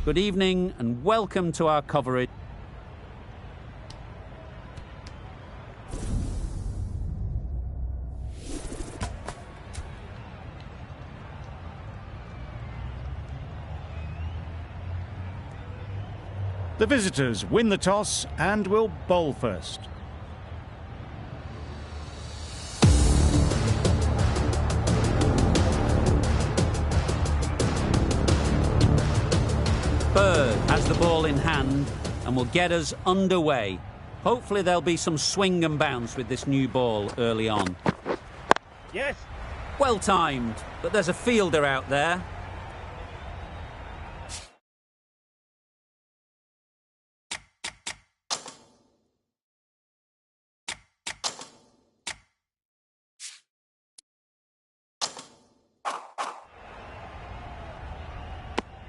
Good evening and welcome to our coverage. The visitors win the toss and will bowl first. Bird has the ball in hand and will get us underway. Hopefully there'll be some swing and bounce with this new ball early on. Yes. Well timed, but there's a fielder out there.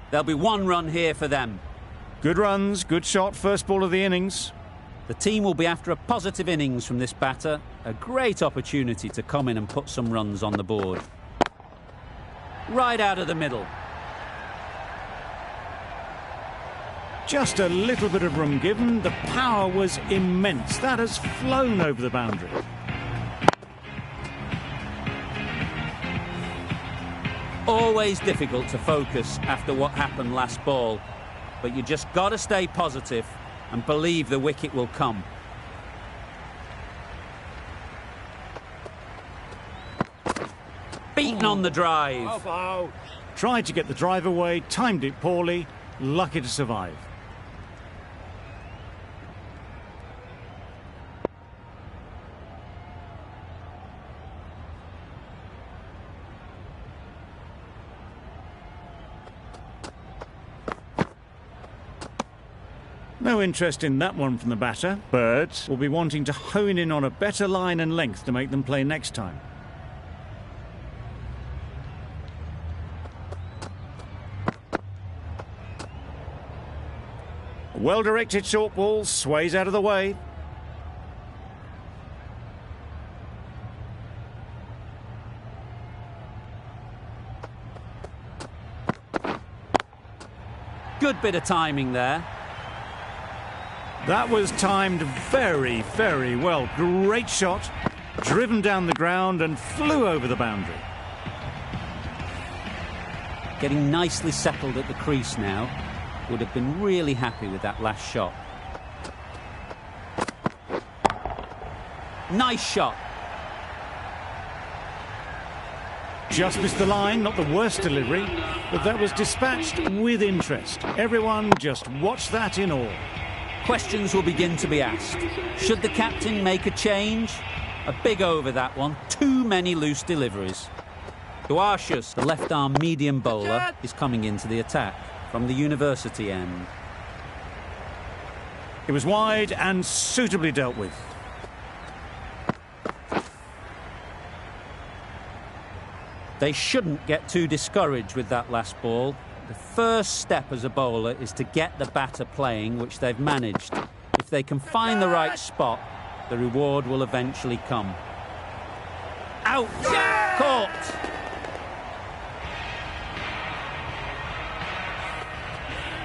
There'll be one run here for them. Good runs, good shot, first ball of the innings. The team will be after a positive innings from this batter. A great opportunity to come in and put some runs on the board. Right out of the middle. Just a little bit of room given. The power was immense. That has flown over the boundary. Always difficult to focus after what happened last ball, but you just got to stay positive and believe the wicket will come. Beaten on the drive. Tried to get the drive away, timed it poorly, lucky to survive. No interest in that one from the batter. Bird will be wanting to hone in on a better line and length to make them play next time. A well-directed short ball sways out of the way. Good bit of timing there. That was timed very, very well. Great shot, driven down the ground and flew over the boundary. Getting nicely settled at the crease now. Would have been really happy with that last shot. Nice shot. Just missed the line, not the worst delivery, but that was dispatched with interest. Everyone just watched that in awe. Questions will begin to be asked. Should the captain make a change? A big over that one. Too many loose deliveries. Dwarshuis, the left-arm medium bowler, is coming into the attack from the university end. It was wide and suitably dealt with. They shouldn't get too discouraged with that last ball. The first step as a bowler is to get the batter playing, which they've managed. If they can find the right spot, the reward will eventually come. Out! Caught!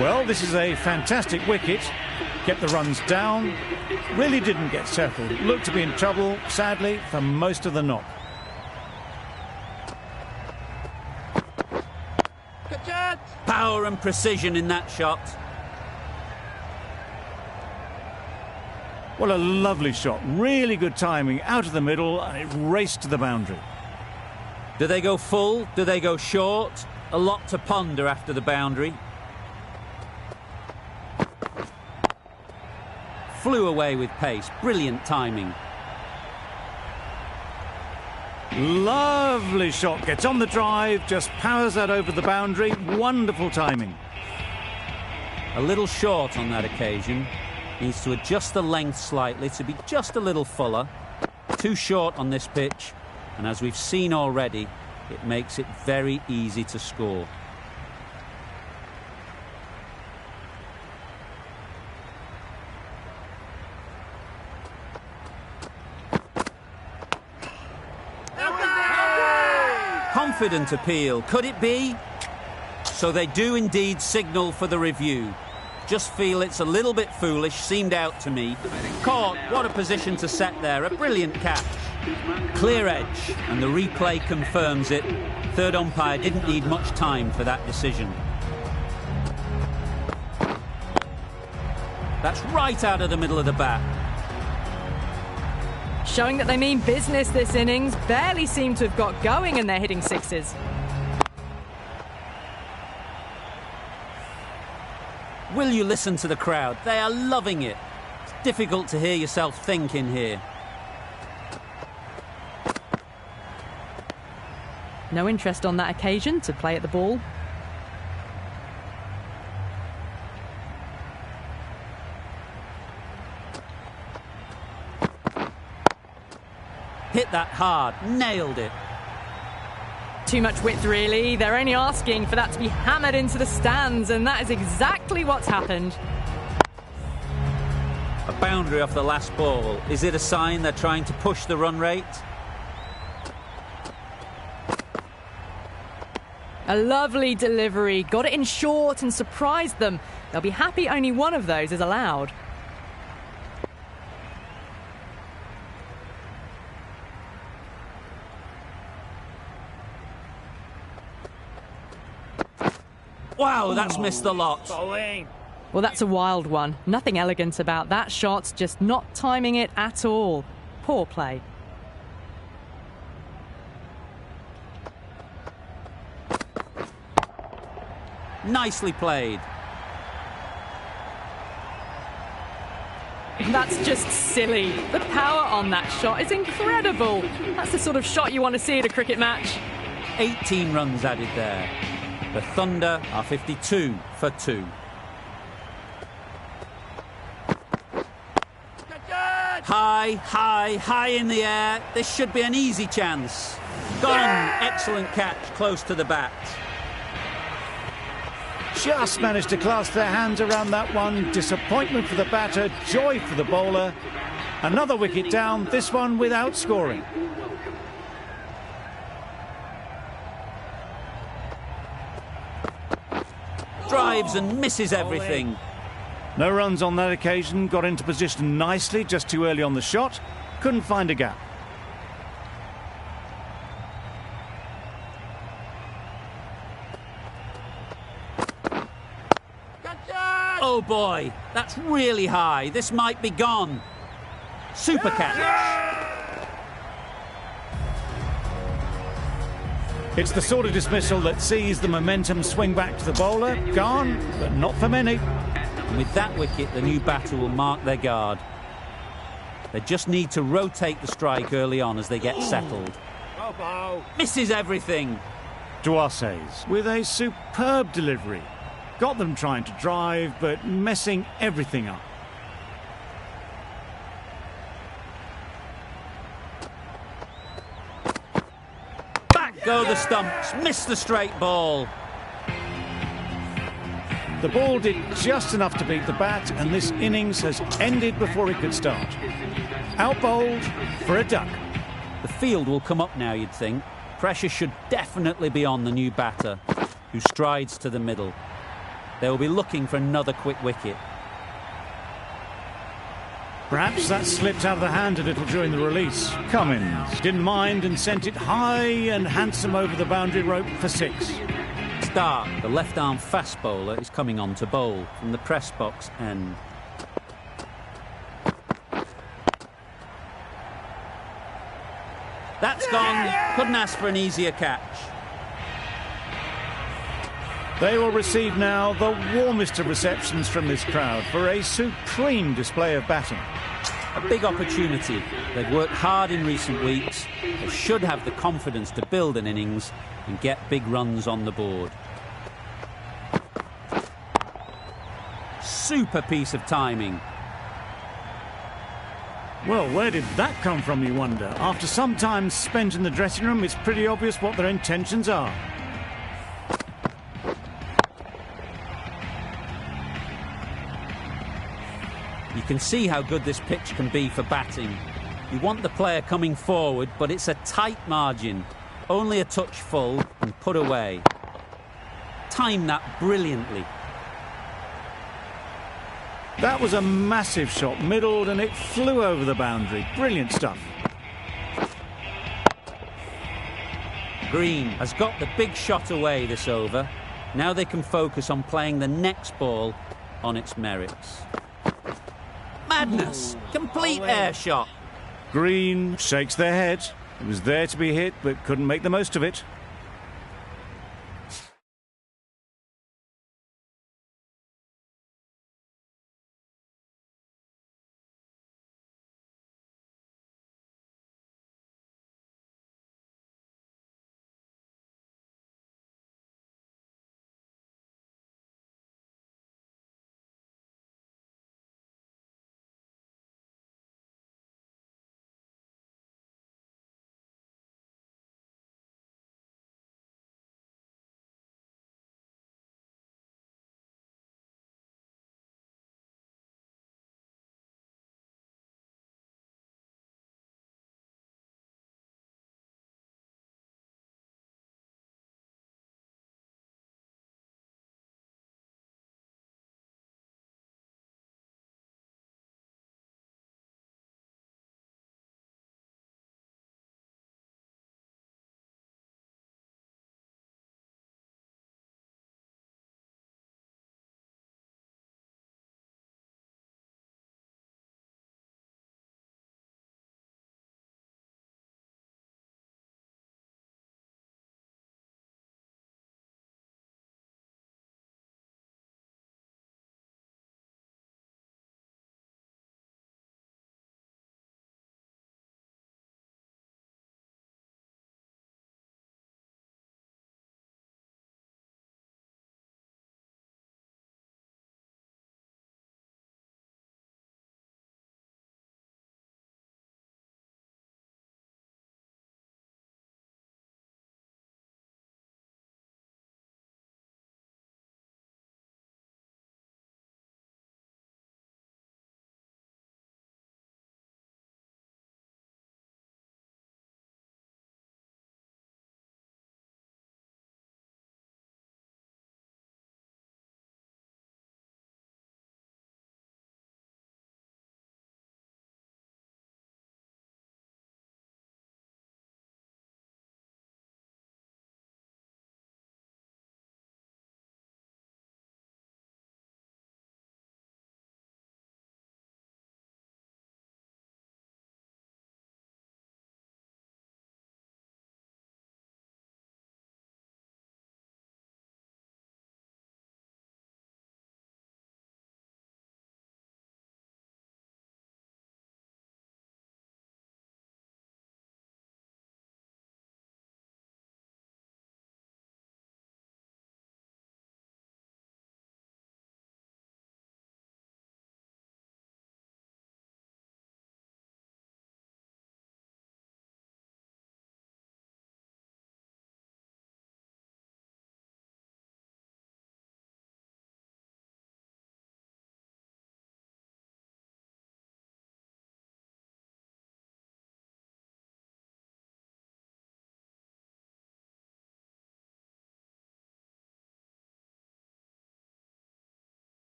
Well, this is a fantastic wicket. Kept the runs down. Really didn't get settled. Looked to be in trouble, sadly, for most of the knock. Power and precision in that shot. What a lovely shot. Really good timing. Out of the middle, and it raced to the boundary. Do they go full? Do they go short? A lot to ponder after the boundary. Flew away with pace. Brilliant timing. Lovely shot. Gets on the drive, just powers that over the boundary. Wonderful timing. A little short on that occasion. Needs to adjust the length slightly to be just a little fuller. Too short on this pitch, and as we've seen already, it makes it very easy to score. Confident appeal. Could it be? So they do indeed signal for the review. Just feel it's a little bit foolish, seemed out to me. Caught, what a position to set there, a brilliant catch. Clear edge, and the replay confirms it. Third umpire didn't need much time for that decision. That's right out of the middle of the bat. Showing that they mean business this innings. Barely seem to have got going and they're hitting sixes. Will you listen to the crowd? They are loving it. It's difficult to hear yourself think in here. No interest on that occasion to play at the ball. Hit that hard, nailed it. Too much width, really. They're only asking for that to be hammered into the stands, and that is exactly what's happened. A boundary off the last ball. Is it a sign they're trying to push the run rate? A lovely delivery. Got it in short and surprised them. They'll be happy only one of those is allowed. Wow, that's missed the lot. Well, that's a wild one. Nothing elegant about that shot, just not timing it at all. Poor play. Nicely played. That's just silly. The power on that shot is incredible. That's the sort of shot you want to see at a cricket match. 18 runs added there. The Thunder are 52 for 2. High in the air. This should be an easy chance. Gone. Excellent catch, close to the bat. Just managed to clasp their hands around that one. Disappointment for the batter, joy for the bowler. Another wicket down, this one without scoring. Drives and misses everything. No runs on that occasion, got into position nicely, just too early on the shot. Couldn't find a gap. Oh boy, that's really high. This might be gone. Super catch. It's the sort of dismissal that sees the momentum swing back to the bowler. Gone, but not for many. And with that wicket, the new batter will mark their guard. They just need to rotate the strike early on as they get settled. Misses everything. Duarses with a superb delivery. Got them trying to drive, but messing everything up. Back go the stumps. Missed the straight ball. The ball did just enough to beat the bat, and this innings has ended before it could start. Out-bowled for a duck. The field will come up now, you'd think. Pressure should definitely be on the new batter, who strides to the middle. They will be looking for another quick wicket. Perhaps that slipped out of the hand a little during the release. Cummins didn't mind and sent it high and handsome over the boundary rope for 6. Stark, the left-arm fast bowler, is coming on to bowl from the press box end. That's gone. Couldn't ask for an easier catch. They will receive now the warmest of receptions from this crowd for a supreme display of batting. A big opportunity. They've worked hard in recent weeks. They should have the confidence to build an innings and get big runs on the board. Super piece of timing. Well, where did that come from, you wonder? After some time spent in the dressing room, it's pretty obvious what their intentions are. You can see how good this pitch can be for batting. You want the player coming forward, but it's a tight margin. Only a touch full and put away. timed that brilliantly. That was a massive shot, middled, and it flew over the boundary. Brilliant stuff. Green has got the big shot away this over. Now they can focus on playing the next ball on its merits. Madness! Complete air shot. Green shakes their head. It was there to be hit, but couldn't make the most of it.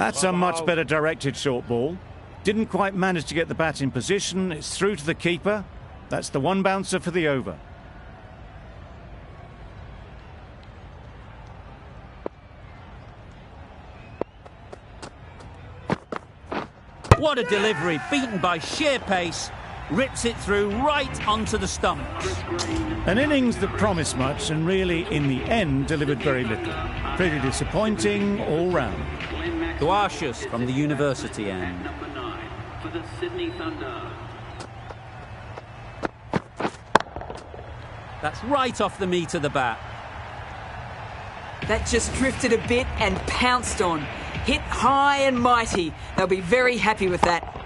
That's a much better directed short ball. Didn't quite manage to get the bat in position. It's through to the keeper. That's the one bouncer for the over. What a delivery, beaten by sheer pace, rips it through right onto the stumps. An innings that promised much and really, in the end, delivered very little. Pretty disappointing all round. Dwarshuis from the university end. Number 9 for the Sydney Thunder. That's right off the meat of the bat. That just drifted a bit and pounced on. Hit high and mighty. They'll be very happy with that.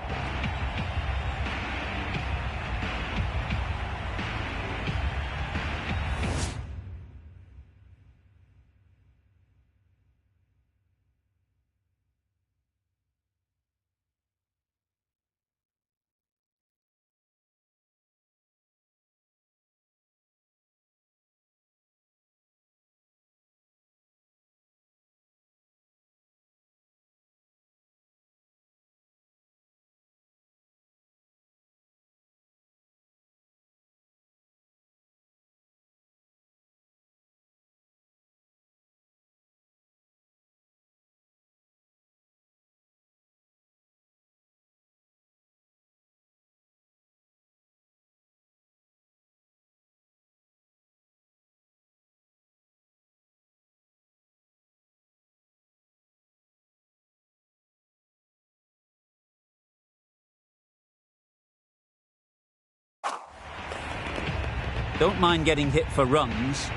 Don't mind getting hit for runs.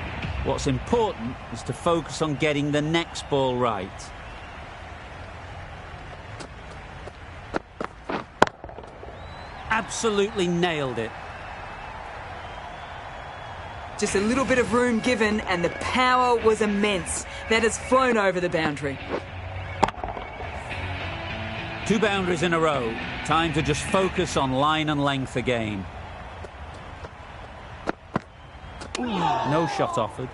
What's important is to focus on getting the next ball right. Absolutely nailed it. Just a little bit of room given and the power was immense. That has flown over the boundary. 2 boundaries in a row. Time to just focus on line and length again. No shot offered.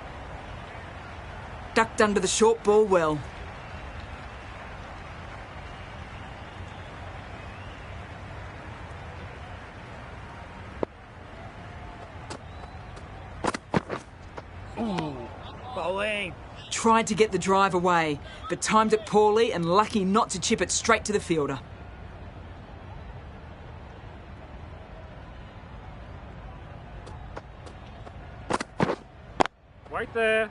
Ducked under the short ball well. Bowling. Tried to get the drive away, but timed it poorly and lucky not to chip it straight to the fielder. Right there.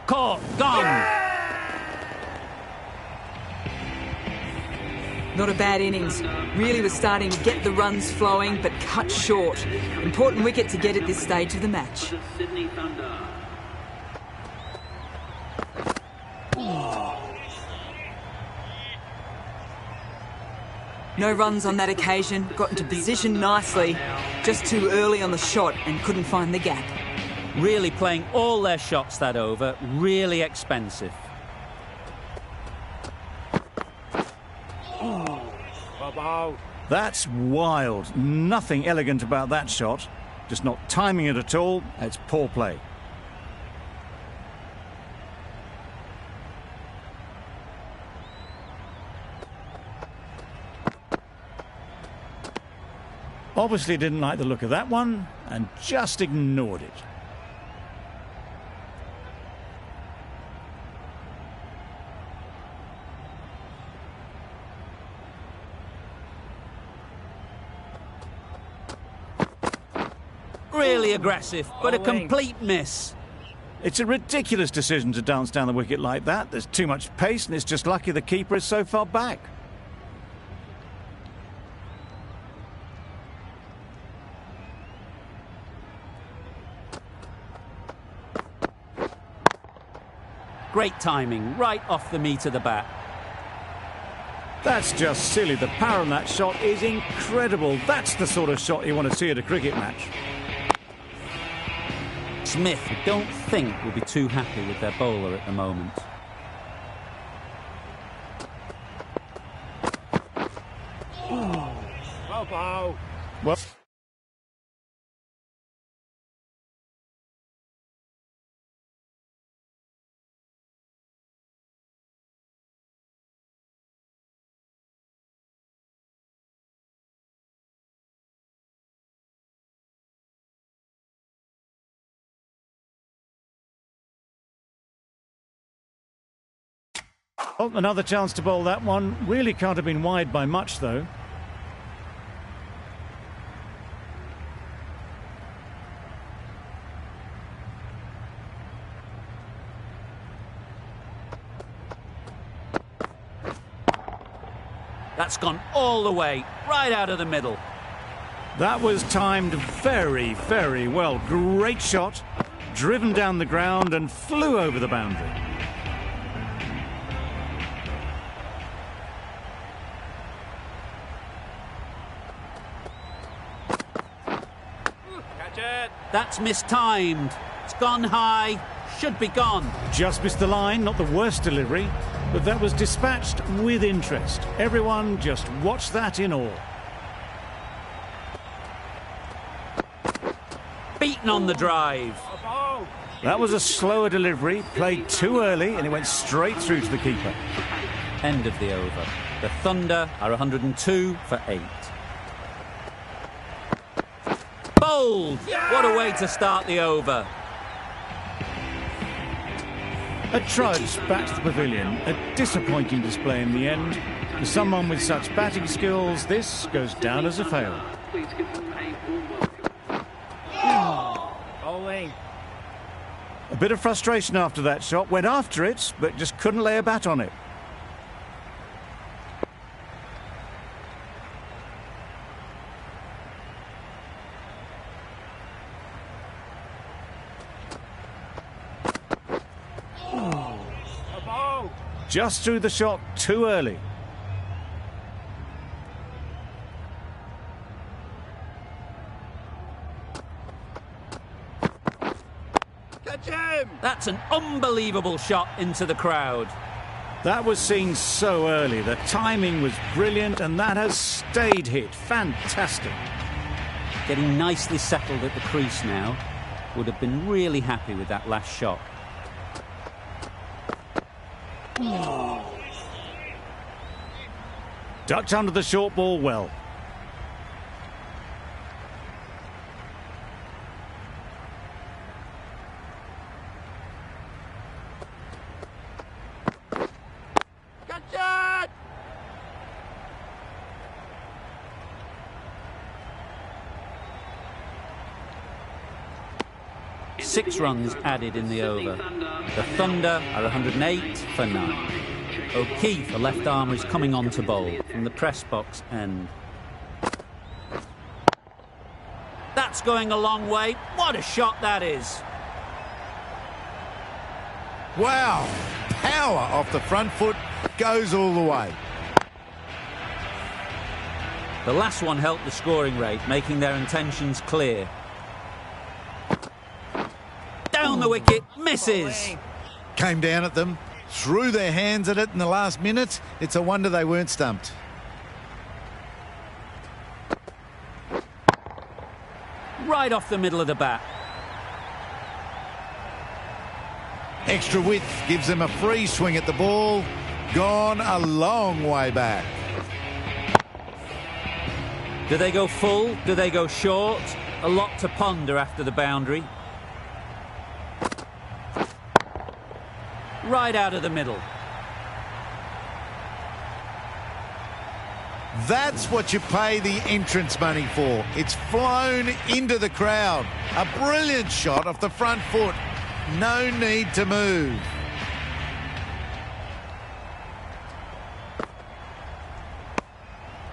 Caught, gone. Not a bad innings. Really was starting to get the runs flowing, but cut short. Important wicket to get at this stage of the match. The Sydney Thunder. No runs on that occasion. Got into position nicely. Just too early on the shot and couldn't find the gap. Really playing all their shots that over. Really expensive. That's wild. Nothing elegant about that shot. Just not timing it at all. It's poor play. Obviously didn't like the look of that one and just ignored it. Really aggressive, but a complete miss. It's a ridiculous decision to dance down the wicket like that. There's too much pace and it's just lucky the keeper is so far back. Great timing, right off the meat of the bat. That's just silly. The power on that shot is incredible. That's the sort of shot you want to see at a cricket match. Smith, I don't think, will be too happy with their bowler at the moment. Well. Oh, another chance to bowl that one. Really can't have been wide by much, though. That's gone all the way, right out of the middle. That was timed very, very well. Great shot, driven down the ground and flew over the boundary. Catch it. That's mistimed. It's gone high, should be gone. Just missed the line, not the worst delivery, but that was dispatched with interest. Everyone just watched that in awe. Beaten on the drive. That was a slower delivery, played too early, and it went straight through to the keeper. End of the over. The Thunder are 102 for 8. Bowled! What a way to start the over. A trudge back to the pavilion. A disappointing display in the end. For someone with such batting skills, this goes down as a fail. Please give them a warm welcome. Bowling. A bit of frustration after that shot. Went after it, but just couldn't lay a bat on it. A ball. Just threw the shot too early. Catch him. That's an unbelievable shot into the crowd. That was seen so early. The timing was brilliant, and that has stayed hit. Fantastic. Getting nicely settled at the crease now. Would have been really happy with that last shot. Ducked under the short ball well. Catch it. Six runs added in the over. The Thunder are 108 for 9. O'Keefe, the left armer, is coming on to bowl from the press box end. That's going a long way. What a shot that is. Wow, power off the front foot, goes all the way. The last one helped the scoring rate, making their intentions clear. Down the wicket, misses. Came down at them, threw their hands at it in the last minute. It's a wonder they weren't stumped. Right off the middle of the bat. Extra width gives them a free swing at the ball. Gone a long way back. Do they go full? Do they go short? A lot to ponder after the boundary. Right out of the middle. That's what you pay the entrance money for. It's flown into the crowd. A brilliant shot off the front foot. No need to move.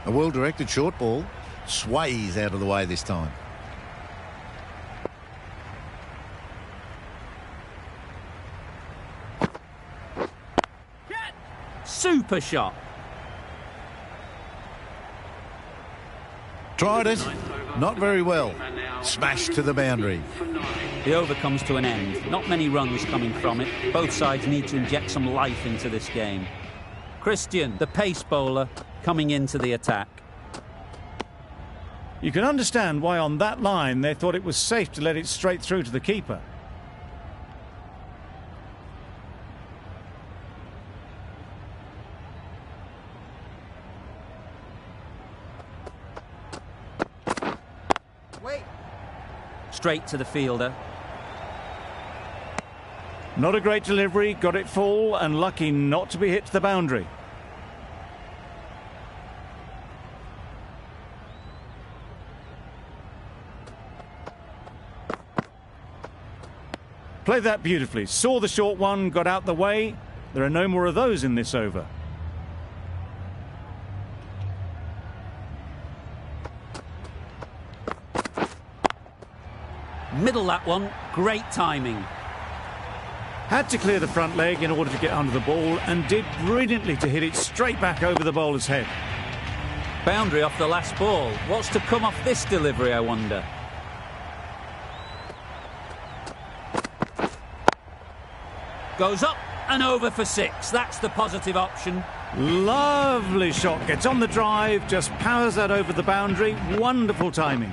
A well-directed short ball. Sways out of the way this time. Super shot. Tried it. Not very well. Smashed to the boundary. The over comes to an end. Not many runs coming from it. Both sides need to inject some life into this game. Christian, the pace bowler, coming into the attack. You can understand why on that line they thought it was safe to let it straight through to the keeper. Straight to the fielder. Not a great delivery, got it full and lucky not to be hit to the boundary. Played that beautifully, saw the short one, got out the way. There are no more of those in this over. Middle that one, great timing. Had to clear the front leg in order to get under the ball and did brilliantly to hit it straight back over the bowler's head. Boundary off the last ball. What's to come off this delivery, I wonder? Goes up and over for 6. That's the positive option. Lovely shot, gets on the drive, just powers that over the boundary. Wonderful timing.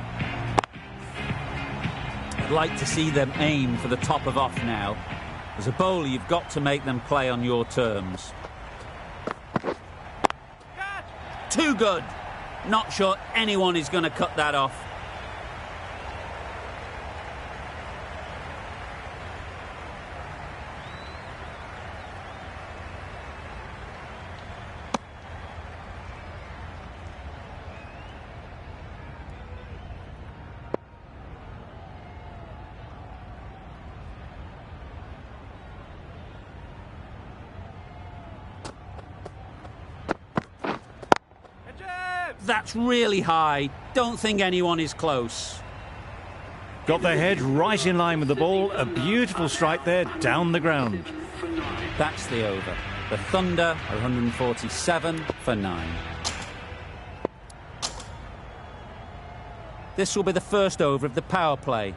I'd like to see them aim for the top of off now. As a bowler, you've got to make them play on your terms. Too good. Not sure anyone is going to cut that off. That's really high. Don't think anyone is close. Got their head right in line with the ball. A beautiful strike there, down the ground. That's the over. The Thunder, 147 for 9. This will be the first over of the power play.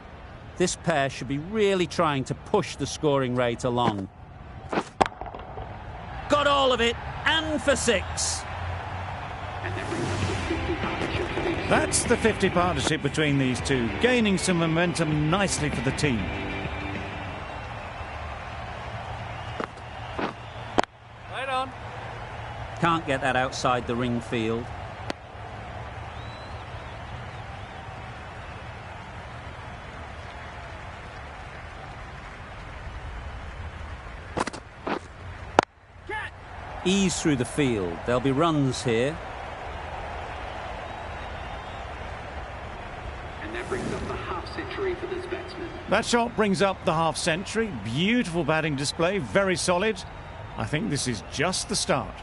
This pair should be really trying to push the scoring rate along. Got all of it, and for 6. That's the 50 partnership between these two, gaining some momentum nicely for the team. Right on. Can't get that outside the ring field. Ease through the field. There'll be runs here. That shot brings up the half century. Beautiful batting display, very solid. I think this is just the start.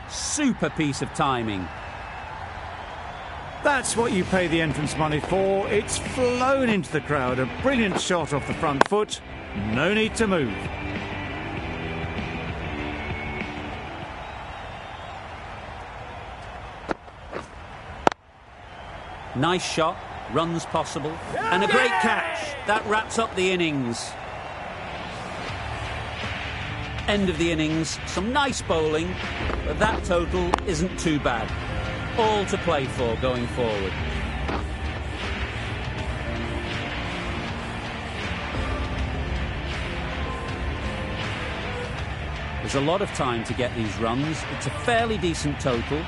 Super piece of timing. That's what you pay the entrance money for. It's flown into the crowd. A brilliant shot off the front foot. No need to move. Nice shot, runs possible, and a great catch. That wraps up the innings. End of the innings, some nice bowling, but that total isn't too bad. All to play for going forward. There's a lot of time to get these runs. It's a fairly decent total,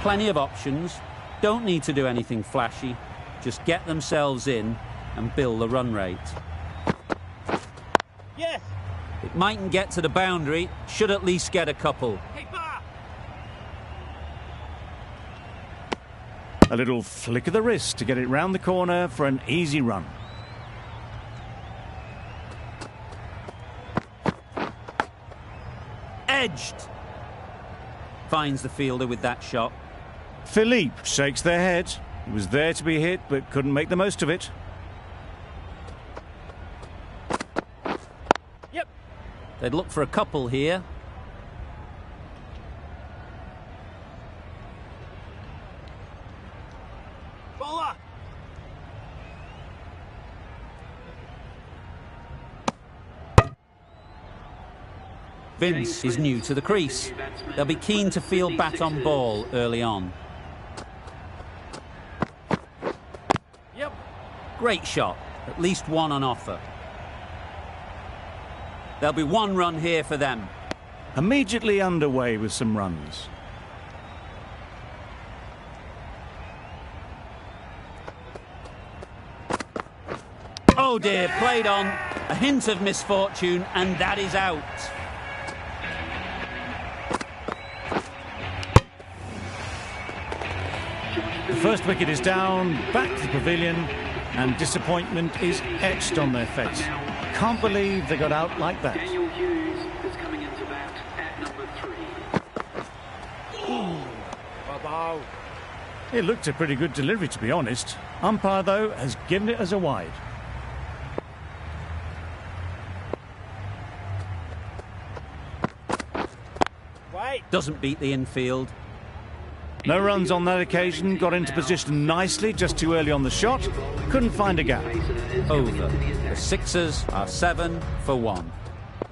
plenty of options. Don't need to do anything flashy, just get themselves in and build the run rate. Yes. It mightn't get to the boundary, should at least get a couple. A little flick of the wrist to get it round the corner for an easy run. Edged. Finds the fielder with that shot. Philippe shakes their head. He was there to be hit, but couldn't make the most of it. Yep. They'd look for a couple here. Bowler. Vince is new to the crease. They'll be keen to field bat on ball early on. Yep. Great shot. At least one on offer. There'll be one run here for them. Immediately underway with some runs. Oh dear, played on. A hint of misfortune, and that is out. The first wicket is down, back to the pavilion, and disappointment is etched on their face. Can't believe they got out like that. Daniel Hughes is coming into bat at number 3. It looked a pretty good delivery, to be honest. Umpire, though, has given it as a wide. Doesn't beat the infield. No runs on that occasion, got into position nicely, just too early on the shot. Couldn't find a gap. Over. The sixers are 7 for 1.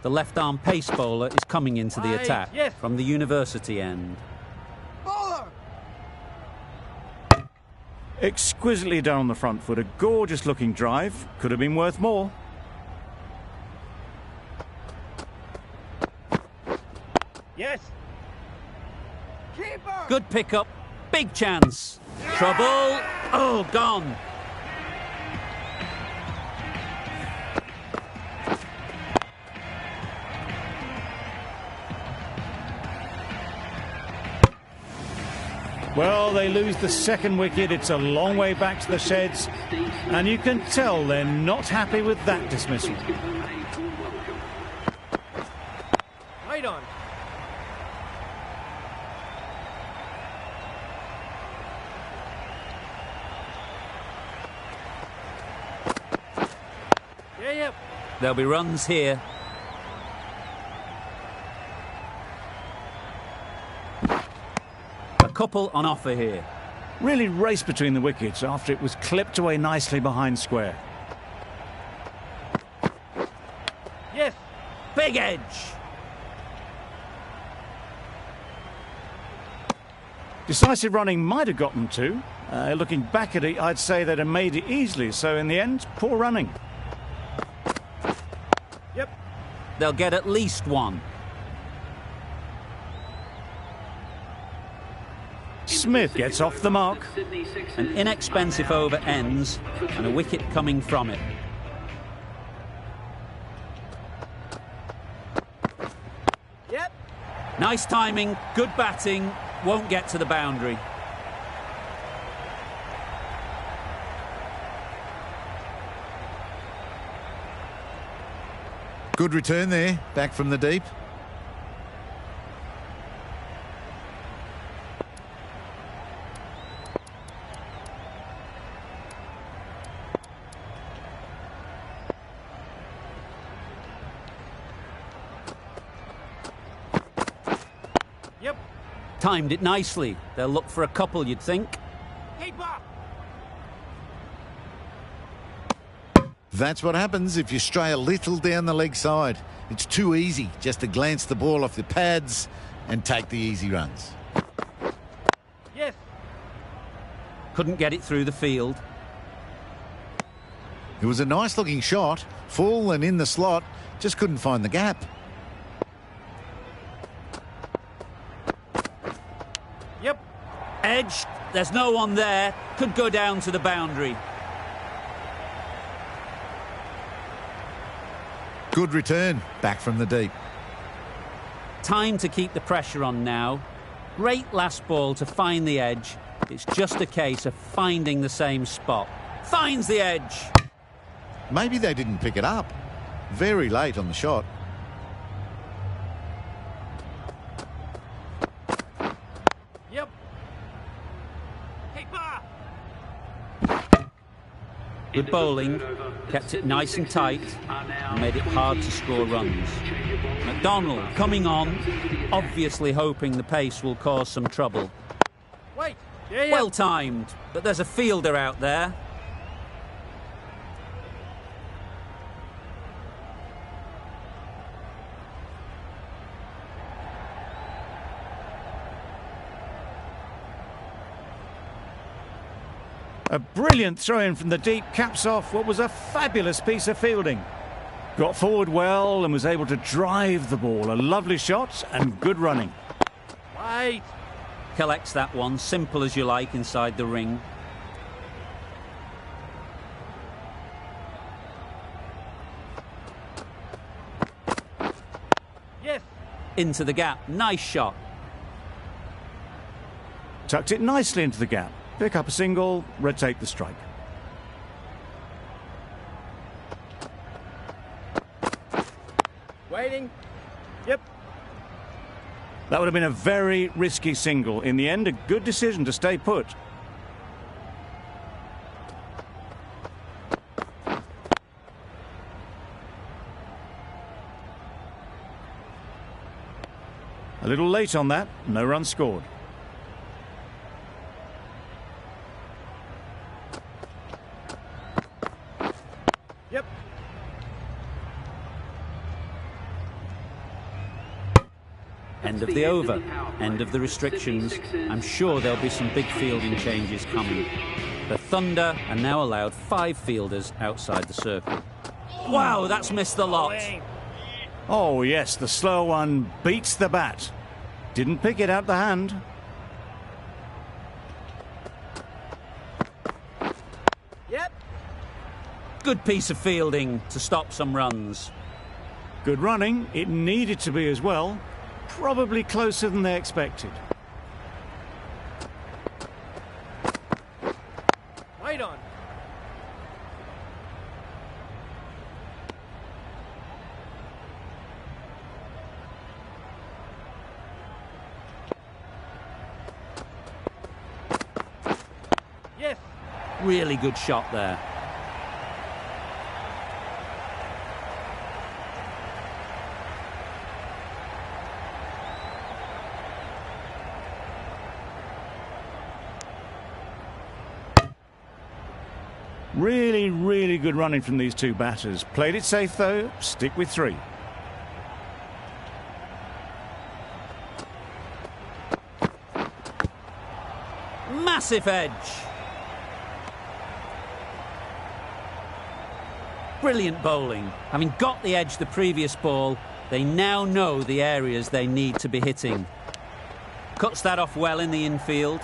The left-arm pace bowler is coming into the attack from the university end. Exquisitely done on the front foot, a gorgeous looking drive. Could have been worth more. Yes. Good pickup. Big chance. Trouble. Oh, gone. Well, they lose the second wicket. It's a long way back to the sheds, and you can tell they're not happy with that dismissal. Right on. Yeah. There'll be runs here. A couple on offer here. Really raced between the wickets after it was clipped away nicely behind square. Yes. Big edge. Decisive running might have got them to. Looking back at it, I'd say they'd have made it easily. So in the end, poor running. Yep. They'll get at least one. Smith gets off the mark. An inexpensive over ends and a wicket coming from it. Yep. Nice timing, good batting, won't get to the boundary. Good return there, back from the deep. Yep. Timed it nicely. They'll look for a couple, you'd think. Keep up. That's what happens if you stray a little down the leg side. It's too easy just to glance the ball off the pads and take the easy runs. Yes. Couldn't get it through the field. It was a nice looking shot, full and in the slot, just couldn't find the gap. Yep. Edged, there's no one there. Could go down to the boundary. Good return, back from the deep. Time to keep the pressure on now. Great last ball to find the edge. It's just a case of finding the same spot. Finds the edge. Maybe they didn't pick it up. Very late on the shot. Yep. Keep up. Good bowling, kept it nice and tight and made it hard to score runs. McDonald coming on, obviously hoping the pace will cause some trouble. Wait. Yeah. Well timed, but there's a fielder out there. A brilliant throw-in from the deep caps off what was a fabulous piece of fielding. Got forward well and was able to drive the ball. A lovely shot and good running. Wait. Collects that one, simple as you like, inside the ring. into the gap. Nice shot. Tucked it nicely into the gap. Pick up a single, rotate the strike. Waiting. Yep. That would have been a very risky single. In the end, a good decision to stay put. A little late on that, no run scored. Yep. End of the over, end of the restrictions. I'm sure there'll be some big fielding changes coming. The Thunder are now allowed 5 fielders outside the circle. Wow, that's missed the lot. Oh yes, the slow one beats the bat. Didn't pick it out the hand. Yep. Good piece of fielding to stop some runs. Good running, it needed to be as well. Probably closer than they expected. Right on. Yes. Really good shot there. Really, really good running from these two batters. Played it safe though, stick with 3. Massive edge. Brilliant bowling. Having got the edge the previous ball, they now know the areas they need to be hitting. Cuts that off well in the infield.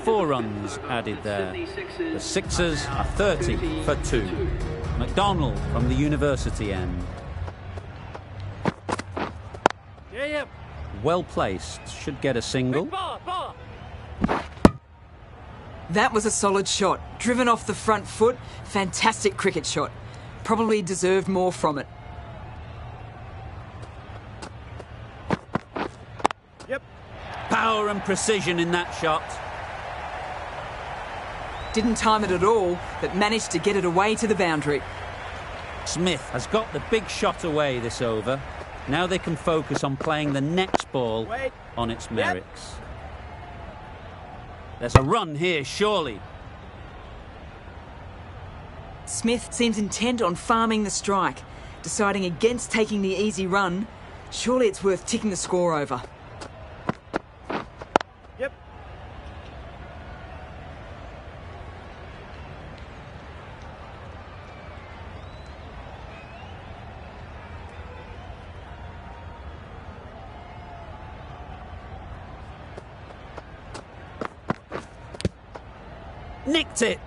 4 runs added there. The Sixers are 30 for 2. McDonald from the University end. Yeah, yep. Well placed. Should get a single. Ball. That was a solid shot. Driven off the front foot. Fantastic cricket shot. Probably deserved more from it. Yep. Power and precision in that shot. Didn't time it at all, but managed to get it away to the boundary. Smith has got the big shot away this over. Now they can focus on playing the next ball on its merits. There's a run here, surely. Smith seems intent on farming the strike, deciding against taking the easy run. Surely it's worth ticking the score over. Yep. Nicked it.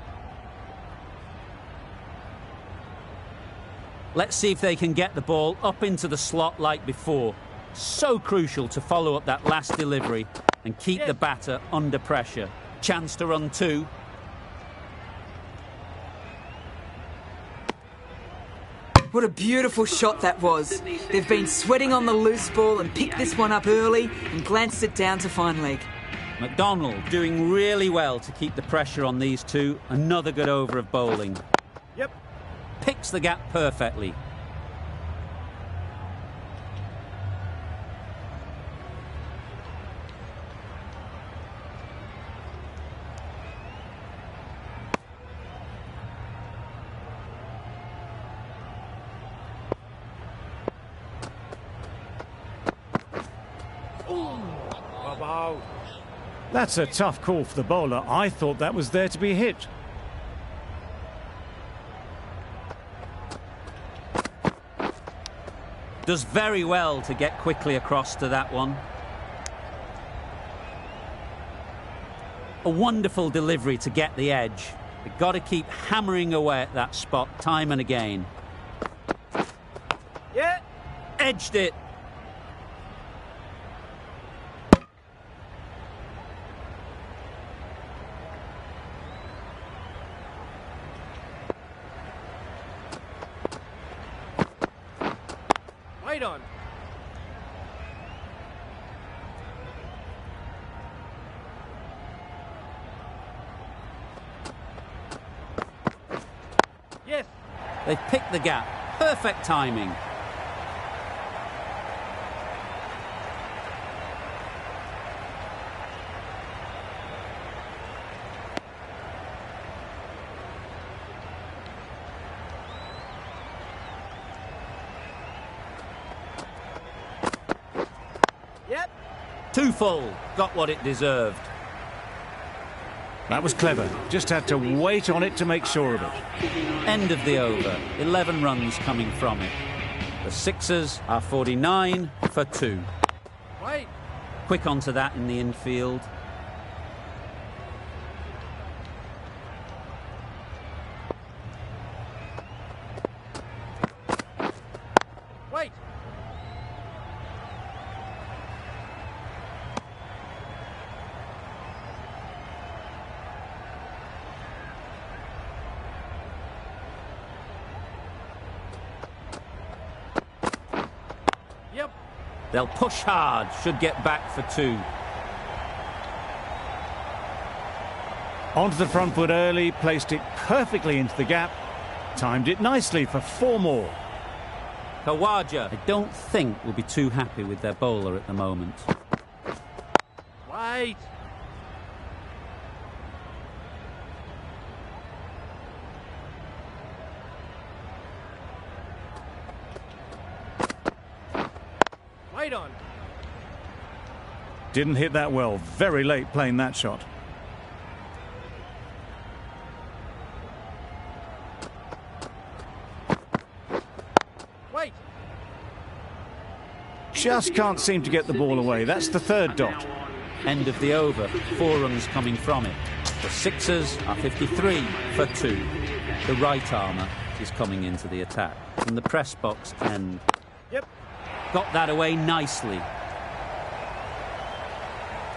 Let's see if they can get the ball up into the slot like before. So crucial to follow up that last delivery and keep the batter under pressure. Chance to run 2. What a beautiful shot that was. They've been sweating on the loose ball and picked this one up early and glanced it down to fine leg. McDonald doing really well to keep the pressure on these two. Another good over of bowling. Yep. Picks the gap perfectly. Wow. That's a tough call for the bowler. I thought that was there to be hit. Does very well to get quickly across to that one. A wonderful delivery to get the edge. They've got to keep hammering away at that spot time and again. Yeah. edged it. Wait on. Yes. They've picked the gap. Perfect timing. Yep. Too full. Got what it deserved. That was clever. Just had to wait on it to make sure of it. End of the over. 11 runs coming from it. The Sixers are 49 for 2. Wait. Quick onto that in the infield. Wait. Yep. They'll push hard. Should get back for 2. Onto the front foot early, placed it perfectly into the gap, timed it nicely for 4 more. Khawaja, I don't think will be too happy with their bowler at the moment. Wait. Wait on. Didn't hit that well. Very late playing that shot. Wait. Just can't seem to get the ball away. That's the 3rd dot. End of the over. 4 runs coming from it. The Sixers are 53 for 2. The right armour is coming into the attack. From the press box end. Yep. Got that away nicely.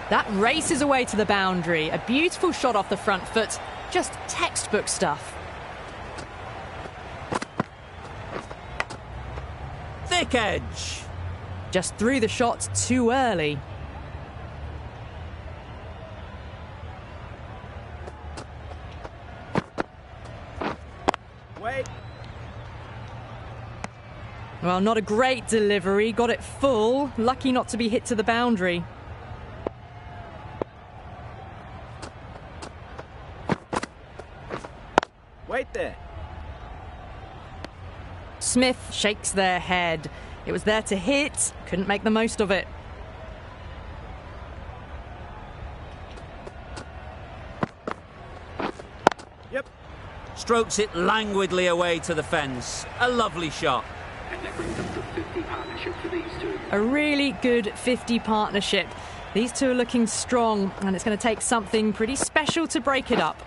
That races away to the boundary. A beautiful shot off the front foot. Just textbook stuff. Thick edge. Just threw the shot too early. Wait. Well, not a great delivery. Got it full. Lucky not to be hit to the boundary. Wait there. Smith shakes their head. It was there to hit. Couldn't make the most of it. Yep. Strokes it languidly away to the fence. A lovely shot. And that brings up the 50 partnership for these two. A really good 50 partnership. These two are looking strong, and it's going to take something pretty special to break it up.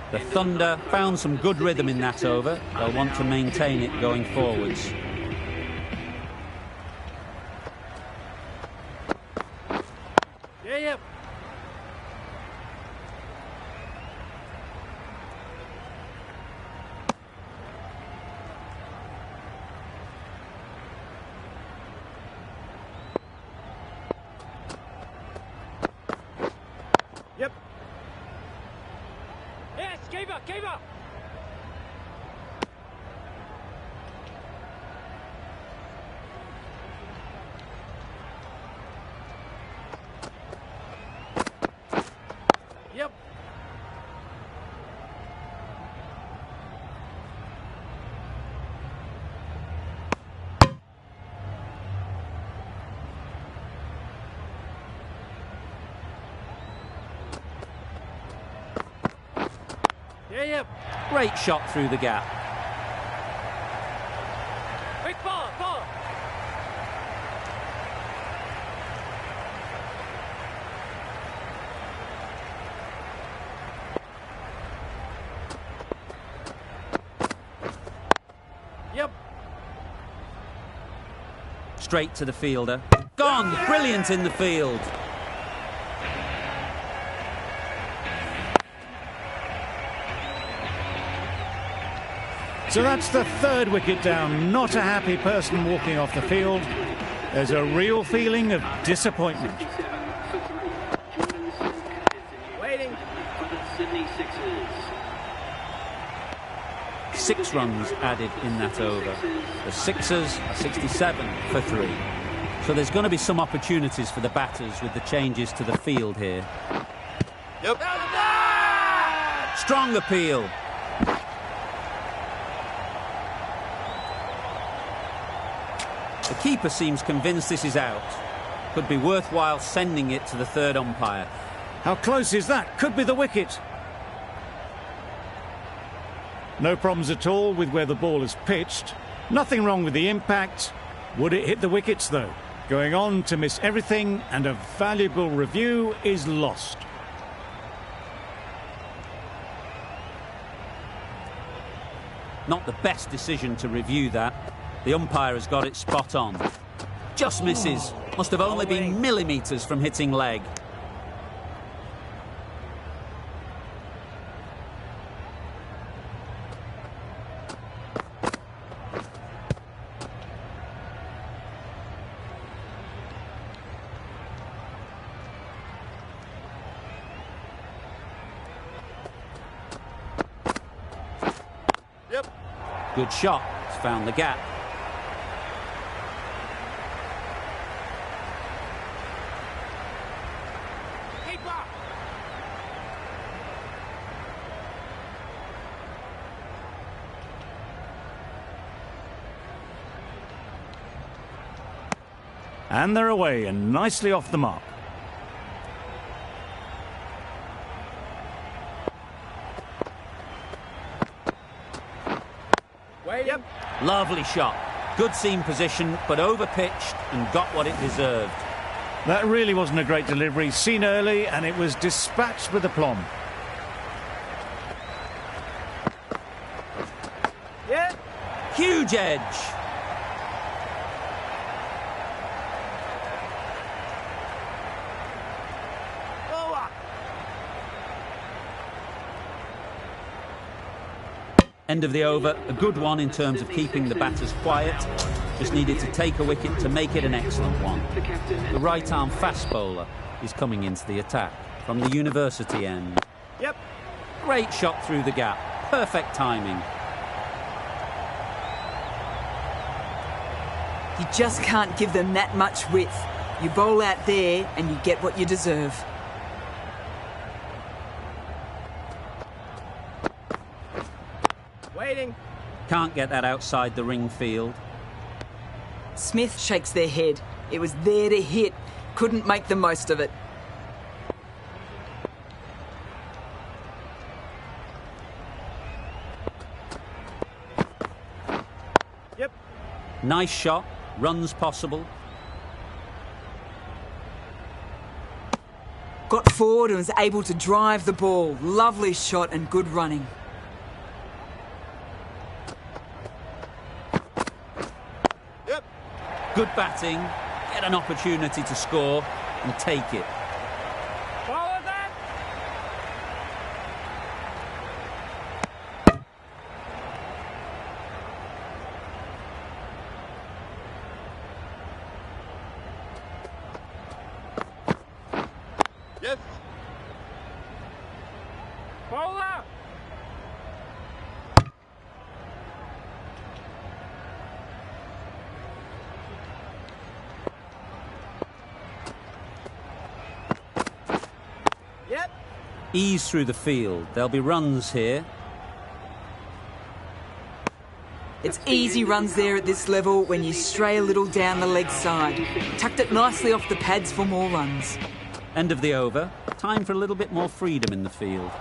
The Thunder found some good rhythm in that over. They'll want to maintain it going forwards. Yeah, yep. Yep. Yes, keeper, keeper. Yep. Yeah, yep. Great shot through the gap. Big ball, ball. Yep. Straight to the fielder. Gone! Brilliant in the field. So that's the third wicket down. Not a happy person walking off the field. There's a real feeling of disappointment. Waiting. For the Sydney Sixers. 6 runs added in that over. The Sixers are 67 for 3. So there's going to be some opportunities for the batters with the changes to the field here. Yep. Strong appeal. The keeper seems convinced this is out. Could be worthwhile sending it to the third umpire. How close is that? Could be the wicket. No problems at all with where the ball is pitched. Nothing wrong with the impact. Would it hit the wickets, though? Going on to miss everything, and a valuable review is lost. Not the best decision to review that. The umpire has got it spot on. Just misses. Must have only been millimetres from hitting leg. Good shot. It's found the gap. And they're away and nicely off the mark. Yep. Lovely shot. Good seam position, but over-pitched and got what it deserved. That really wasn't a great delivery. Seen early, and it was dispatched with aplomb. Yeah. Huge edge. Over. End of the over. A good one in terms of keeping the batters quiet. Just needed to take a wicket to make it an excellent one. The right-arm fast bowler is coming into the attack from the University end. Yep. Great shot through the gap. Perfect timing. You just can't give them that much width. You bowl out there and you get what you deserve. Waiting. Can't get that outside the ring field. Smith shakes their head. It was there to hit. Couldn't make the most of it. Yep. Nice shot. Runs possible. Got forward and was able to drive the ball. Lovely shot and good running. Good batting, get an opportunity to score and take it. Follow that. Yes. Bowler. Yep. Ease through the field. There'll be runs here. It's easy runs there at this level when you stray a little down the leg side. Tucked it nicely off the pads for more runs. End of the over. Time for a little bit more freedom in the field.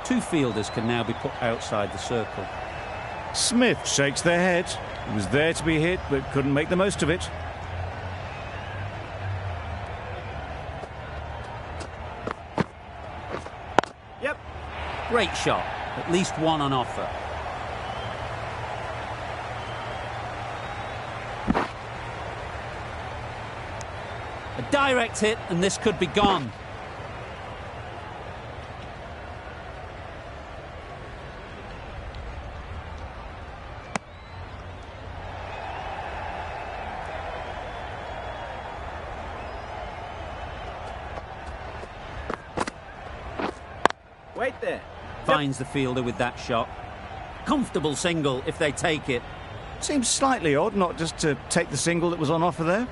2 fielders can now be put outside the circle. Smith shakes their head. It was there to be hit, but couldn't make the most of it. Yep. Great shot. At least one on offer. A direct hit, and this could be gone. Wait there. Finds the fielder with that shot. Comfortable single if they take it. Seems slightly odd not just to take the single that was on offer there.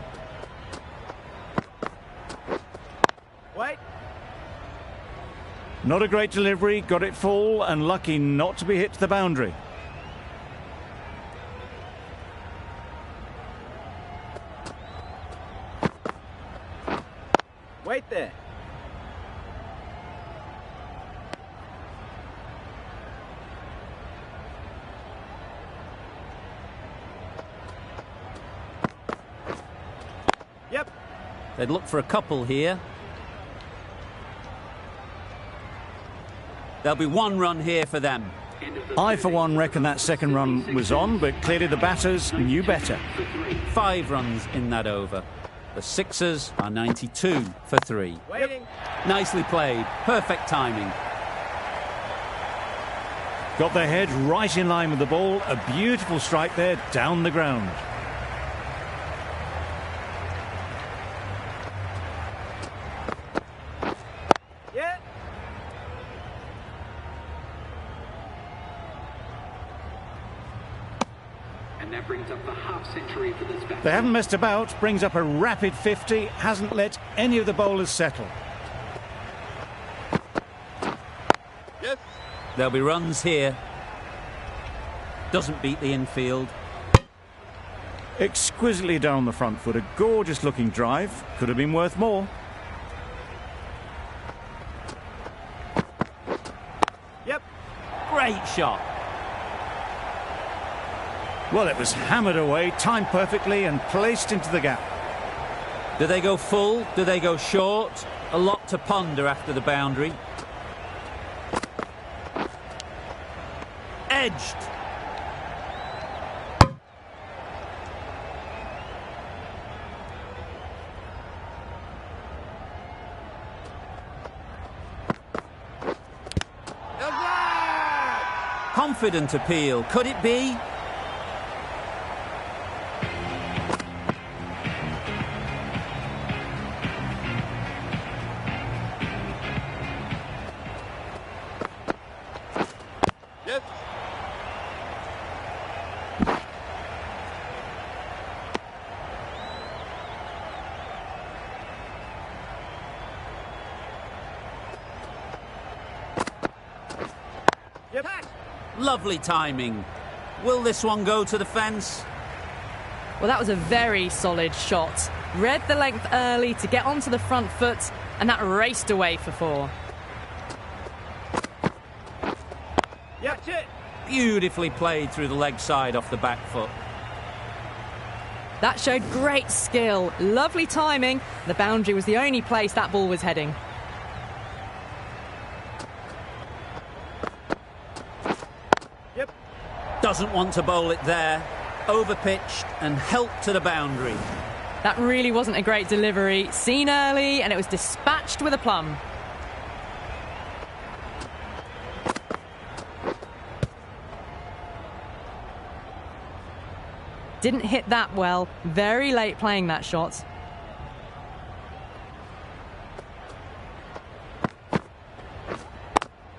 Wait. Not a great delivery, got it full and lucky not to be hit to the boundary. Wait there. Yep. They'd look for a couple here. There'll be one run here for them. I, for one, reckon that second run was on, but clearly the batters knew better. 5 runs in that over. The Sixers are 92 for 3. Waiting. Nicely played. Perfect timing. Got their head right in line with the ball. A beautiful strike there down the ground. Yeah. And that brings up the half century for this batsman. They haven't messed about, brings up a rapid 50, hasn't let any of the bowlers settle. Yes. There'll be runs here. Doesn't beat the infield. Exquisitely down the front foot, a gorgeous looking drive. Could have been worth more. Yep. Great shot. Well, it was hammered away, timed perfectly and placed into the gap. Do they go full? Do they go short? A lot to ponder after the boundary. Edged. Confident appeal. Could it be? Yes. Yep. Lovely timing. Will this one go to the fence? Well, that was a very solid shot. Read the length early to get onto the front foot, and that raced away for 4. Yep. That's it. Beautifully played through the leg side off the back foot. That showed great skill. Lovely timing. The boundary was the only place that ball was heading. Yep. Doesn't want to bowl it there. Overpitched and helped to the boundary. That really wasn't a great delivery. Seen early, and it was dispatched with aplomb. Didn't hit that well. Very late playing that shot.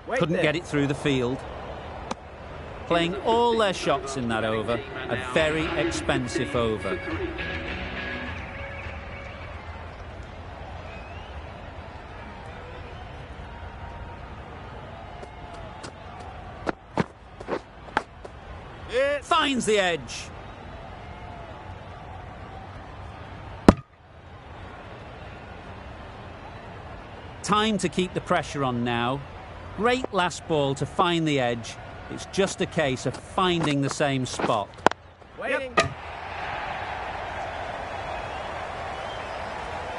Wait Couldn't there. get it through the field. Playing all their shots in that over. A very expensive over. Yes. Finds the edge. Time to keep the pressure on now. Great last ball to find the edge. It's just a case of finding the same spot. Waiting. Those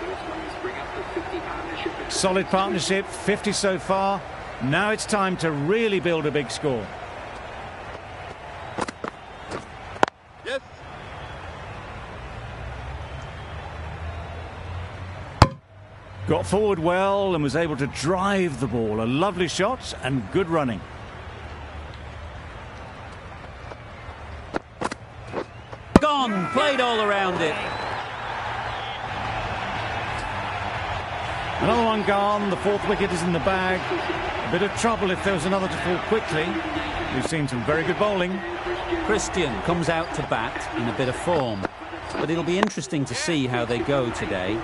runs bring up the 50 partnership. Solid partnership, 50 so far. Now it's time to really build a big score. Yes. Got forward well and was able to drive the ball. A lovely shot and good running. Gone, played all around it. Another one gone. The fourth wicket is in the bag. A bit of trouble if there was another to fall quickly. We've seen some very good bowling. Christian comes out to bat in a bit of form, but it'll be interesting to see how they go today.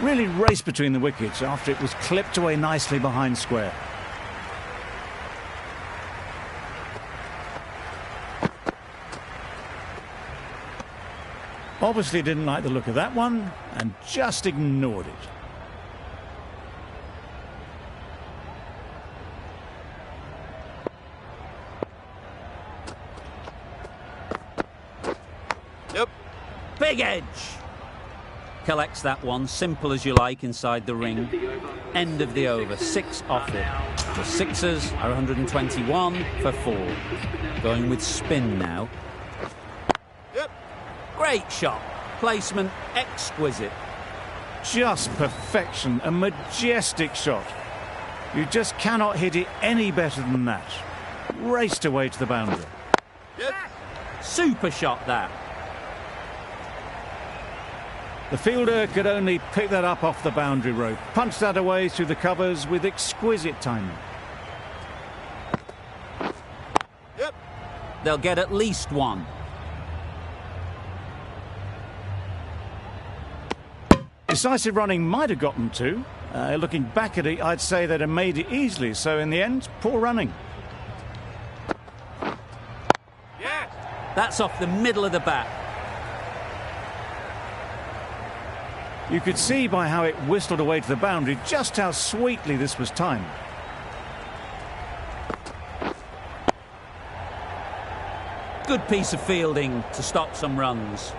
Really raced between the wickets after it was clipped away nicely behind square. Obviously didn't like the look of that one and just ignored it. Yep. Big edge. Collects that one, simple as you like, inside the ring. End of the over, 6 off it. The Sixers are 121 for 4. Going with spin now. Yep. Great shot. Placement exquisite. Just perfection, a majestic shot. You just cannot hit it any better than that. Raced away to the boundary. Yes. Super shot that. The fielder could only pick that up off the boundary rope. Punched that away through the covers with exquisite timing. Yep. They'll get at least one. Decisive running might have gotten 2. Looking back at it, I'd say they'd have made it easily. So in the end, poor running. Yes. That's off the middle of the bat. You could see by how it whistled away to the boundary just how sweetly this was timed. Good piece of fielding to stop some runs.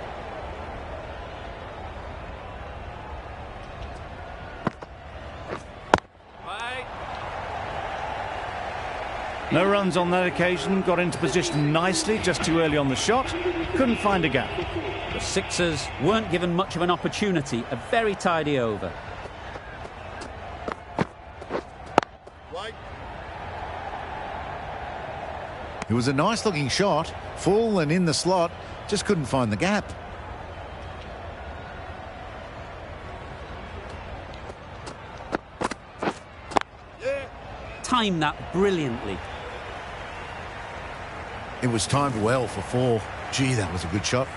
Right. No runs on that occasion. Got into position nicely, just too early on the shot. Couldn't find a gap. The Sixers weren't given much of an opportunity. A very tidy over. Right. It was a nice looking shot, full and in the slot, just couldn't find the gap. Yeah. Timed that brilliantly. It was timed well for 4. Gee, that was a good shot.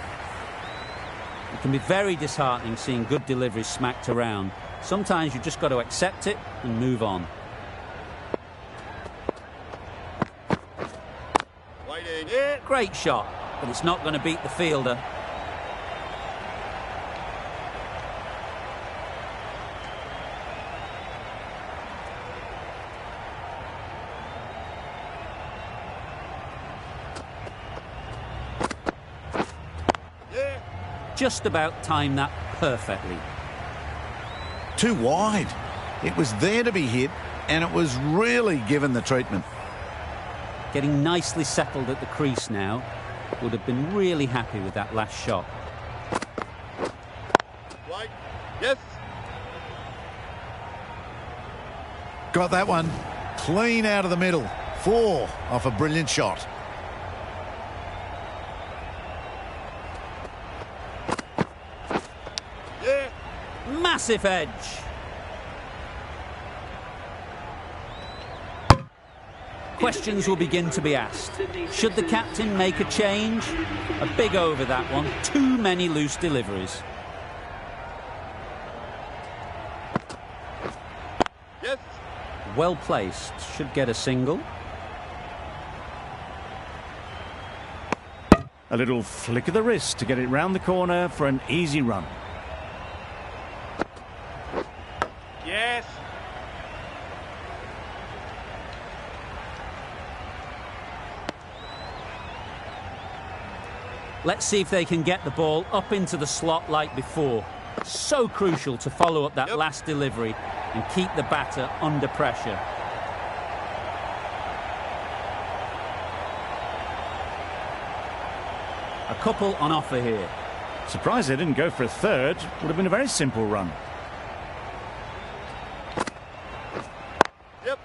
It can be very disheartening seeing good deliveries smacked around. Sometimes you've just got to accept it and move on. Waiting. Yeah. Great shot, but it's not going to beat the fielder. Yeah. Just about timed that perfectly. Too wide. It was there to be hit, and it was really given the treatment. Getting nicely settled at the crease now. Would have been really happy with that last shot. Right. Yes. Got that one. Clean out of the middle. 4 off a brilliant shot. Yeah. Massive edge. Questions will begin to be asked. Should the captain make a change? A big over that one. Too many loose deliveries. Yes. Well placed. Should get a single. A little flick of the wrist to get it round the corner for an easy run. Yes. Let's see if they can get the ball up into the slot like before. So crucial to follow up that Yep. last delivery and keep the batter under pressure. A couple on offer here. Surprised they didn't go for a third. Would have been a very simple run. Yep.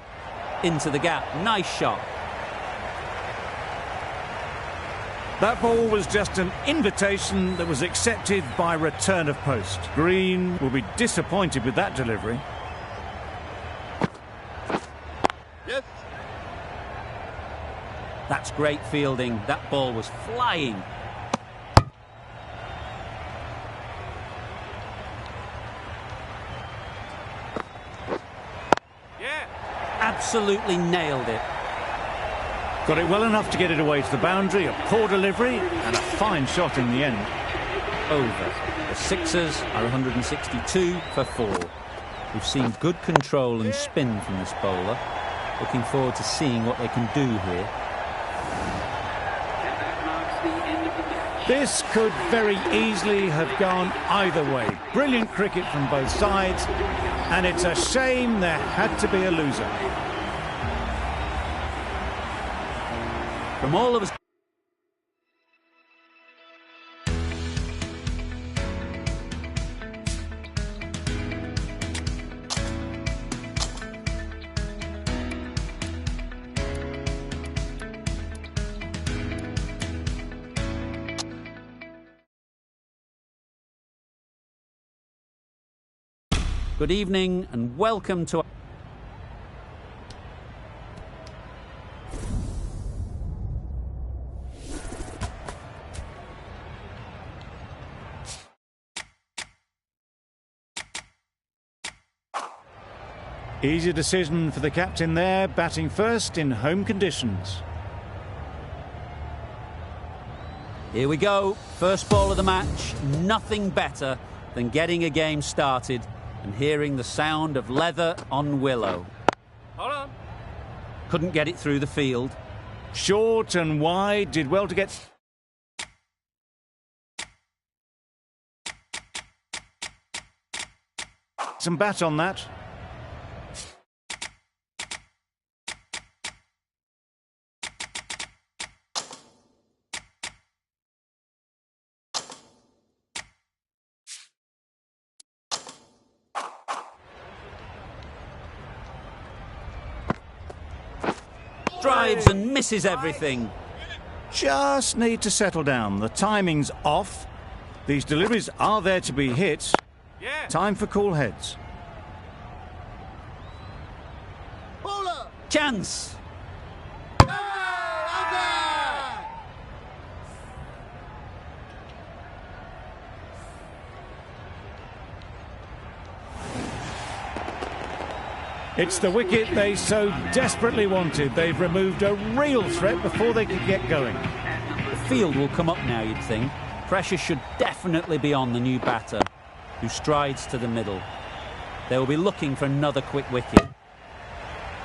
Into the gap. Nice shot. That ball was just an invitation that was accepted by return of post. Green will be disappointed with that delivery. Yes. That's great fielding. That ball was flying. Yeah. Absolutely nailed it. Got it well enough to get it away to the boundary. A poor delivery and a fine shot in the end. Over. The Sixers are 162 for 4. We've seen good control and spin from this bowler. Looking forward to seeing what they can do here. And that marks the end of the match. This could very easily have gone either way. Brilliant cricket from both sides, and it's a shame there had to be a loser. From all of us. Good evening and welcome to. Easy decision for the captain there, batting first in home conditions. Here we go. First ball of the match. Nothing better than getting a game started and hearing the sound of leather on willow. Hold on. Couldn't get it through the field. Short and wide, did well to get. Some bat on that. Drives and misses everything. Just need to settle down. The timing's off. These deliveries are there to be hit. Yeah. Time for cool heads. Bowler. Chance. It's the wicket they so desperately wanted. They've removed a real threat before they could get going. The field will come up now, you'd think. Pressure should definitely be on the new batter, who strides to the middle. They will be looking for another quick wicket.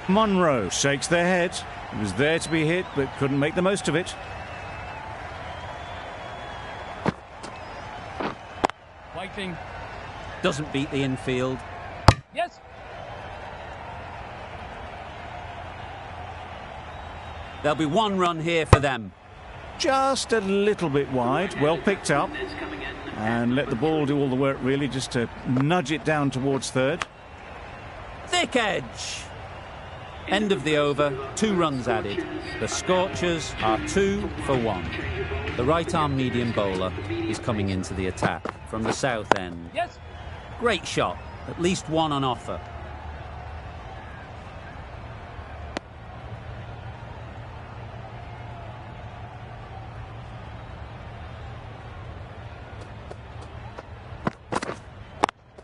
Monroe shakes their head. It was there to be hit, but couldn't make the most of it. Wiping. Doesn't beat the infield. Yes. There'll be one run here for them. Just a little bit wide. Well picked up. It's coming in. And let the ball do all the work, really, just to nudge it down towards third. Thick edge. End of the over, 2 runs added. The Scorchers are 2 for 1. The right-arm medium bowler is coming into the attack from the south end. Yes. Great shot, at least one on offer.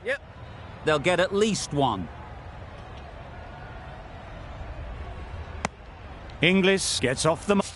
Yep. They'll get at least one. Inglis gets off the mark.